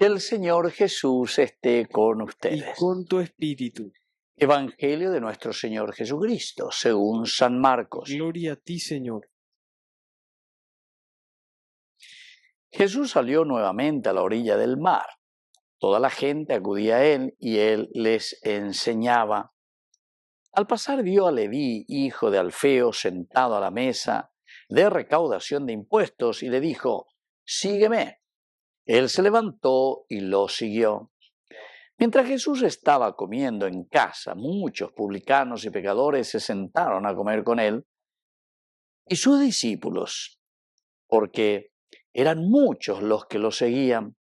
Que el Señor Jesús esté con y ustedes. con tu espíritu. Evangelio de nuestro Señor Jesucristo, según San Marcos. Gloria a ti, Señor. Jesús salió nuevamente a la orilla del mar. Toda la gente acudía a él y él les enseñaba. Al pasar vio a Leví, hijo de Alfeo, sentado a la mesa de recaudación de impuestos y le dijo: «Sígueme». Él se levantó y lo siguió. Mientras Jesús estaba comiendo en casa, muchos publicanos y pecadores se sentaron a comer con él y sus discípulos, porque eran muchos los que lo seguían.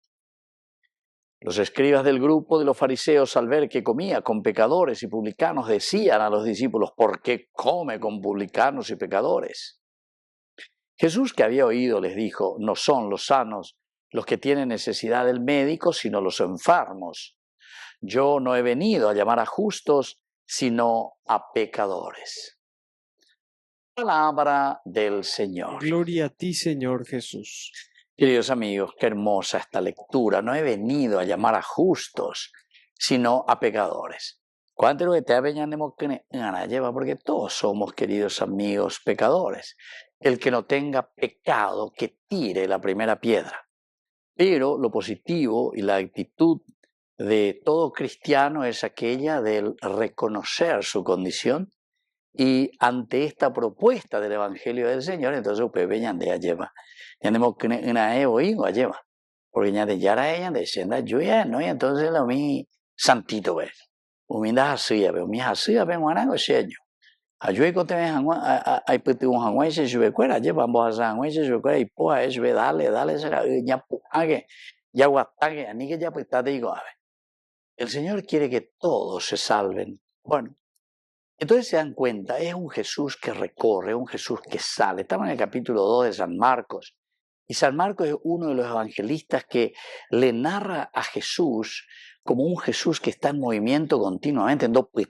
Los escribas del grupo de los fariseos, al ver que comía con pecadores y publicanos, decían a los discípulos: «¿Por qué come con publicanos y pecadores?». Jesús, que había oído, les dijo: «No son los sanos los que tienen necesidad del médico, sino los enfermos. Yo no he venido a llamar a justos, sino a pecadores». Palabra del Señor. Gloria a ti, Señor Jesús. Queridos amigos, qué hermosa esta lectura. No he venido a llamar a justos, sino a pecadores. ¿Cuánto que te lleva? Porque todos somos, queridos amigos, pecadores. El que no tenga pecado, que tire la primera piedra. Pero lo positivo y la actitud de todo cristiano es aquella del reconocer su condición, y ante esta propuesta del Evangelio del Señor, entonces usted veñan de lleva. Ya tenemos que una oído lleva. Porque ya de yara ella de senda lluvia, ¿no? Y entonces lo mi santito ve. Humilda así, ve, mi así, ve, guanago sello. Ayude con te hay pete un hangüey se sube cuera, lleva ambos a hangüey se sube cuera y poa es ve, dale, será ya puague, ya guatague, ni que ya pues te digo, a ver. El Señor quiere que todos se salven. Bueno. Entonces se dan cuenta, es un Jesús que recorre, un Jesús que sale. Estamos en el capítulo 2 de San Marcos. Y San Marcos es uno de los evangelistas que le narra a Jesús como un Jesús que está en movimiento continuamente. Entonces, pues,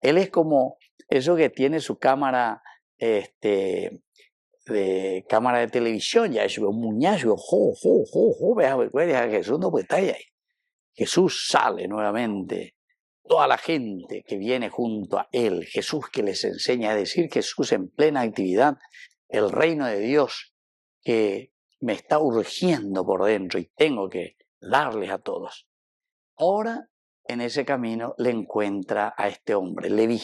él es como eso que tiene su cámara, de cámara de televisión. Ya es un muñazo, vea, Jesús no puede estar ahí. Jesús sale nuevamente. Toda la gente que viene junto a él, Jesús que les enseña a decir, Jesús en plena actividad, el reino de Dios que me está urgiendo por dentro y tengo que darles a todos. Ahora en ese camino le encuentra a este hombre, Leví,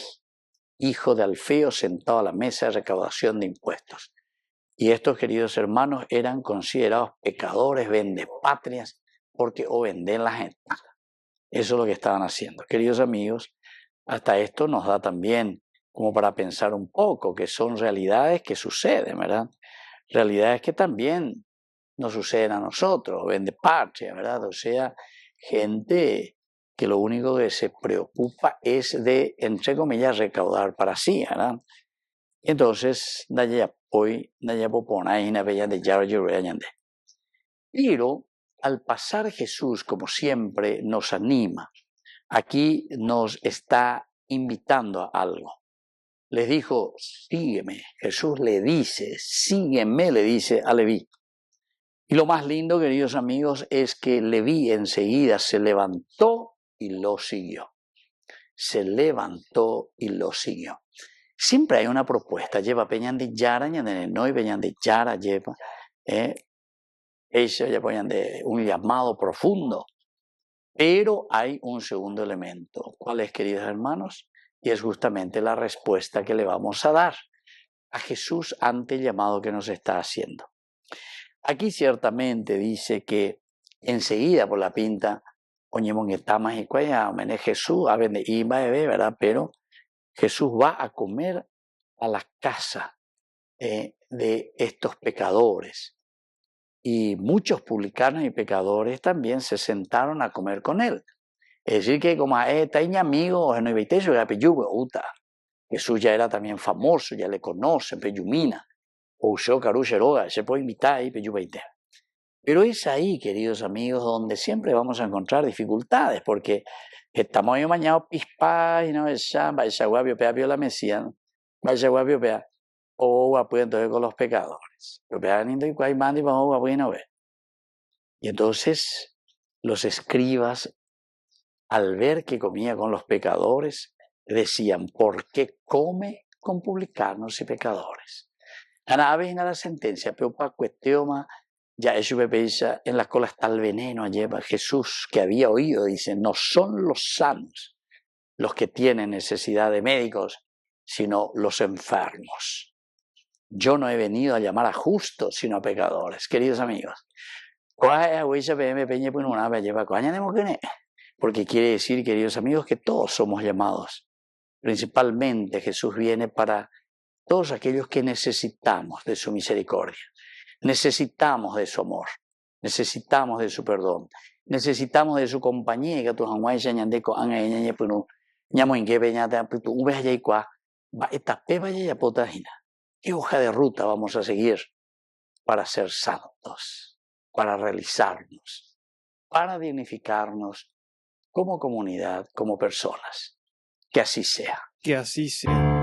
hijo de Alfeo, sentado a la mesa de recaudación de impuestos. Y estos, queridos hermanos, eran considerados pecadores, vendepatrias, porque o venden la gente. Eso es lo que estaban haciendo. Queridos amigos, hasta esto nos da también como para pensar un poco que son realidades que suceden, ¿verdad? Realidades que también nos suceden a nosotros, vende patria, ¿verdad? O sea, gente que lo único que se preocupa es de, entre comillas, recaudar para sí, ¿verdad? Entonces, pero al pasar Jesús, como siempre, nos anima. Aquí nos está invitando a algo. Les dijo, sígueme. Jesús le dice, sígueme, le dice a Leví. Y lo más lindo, queridos amigos, es que Leví enseguida se levantó y lo siguió. Se levantó y lo siguió. Siempre hay una propuesta. Lleva peñan de yara, no y peñan de yara, lleva. Ellos ya ponían de un llamado profundo. Pero hay un segundo elemento. ¿Cuál es, queridos hermanos? Y es justamente la respuesta que le vamos a dar a Jesús ante el llamado que nos está haciendo. Aquí ciertamente dice que enseguida por la pinta, Jesús, ¿verdad? Pero Jesús va a comer a la casa de estos pecadores. Y muchos publicanos y pecadores también se sentaron a comer con él. Es decir, que como está amigo, Jesús ya era también famoso, ya le conocen, Peyumina, o se puede invitar ahí, Pero es ahí, queridos amigos, donde siempre vamos a encontrar dificultades, porque estamos ahí mañana pispa y no es vaya guapio, pea la Mesías, vaya guapio, pea. O entonces con los pecadores. Y entonces los escribas, al ver que comía con los pecadores, decían, ¿por qué come con publicanos y pecadores? Ana venga la sentencia, pero para cuestión ya eso me pensa, en la cola está el veneno, lleva Jesús que había oído, dice, no son los sanos los que tienen necesidad de médicos, sino los enfermos. Yo no he venido a llamar a justos, sino a pecadores. Queridos amigos, porque quiere decir, queridos amigos, que todos somos llamados. Principalmente Jesús viene para todos aquellos que necesitamos de su misericordia, necesitamos de su amor, necesitamos de su perdón, necesitamos de su compañía. Que ¿qué hoja de ruta vamos a seguir para ser santos, para realizarnos, para dignificarnos como comunidad, como personas? Que así sea. Que así sea.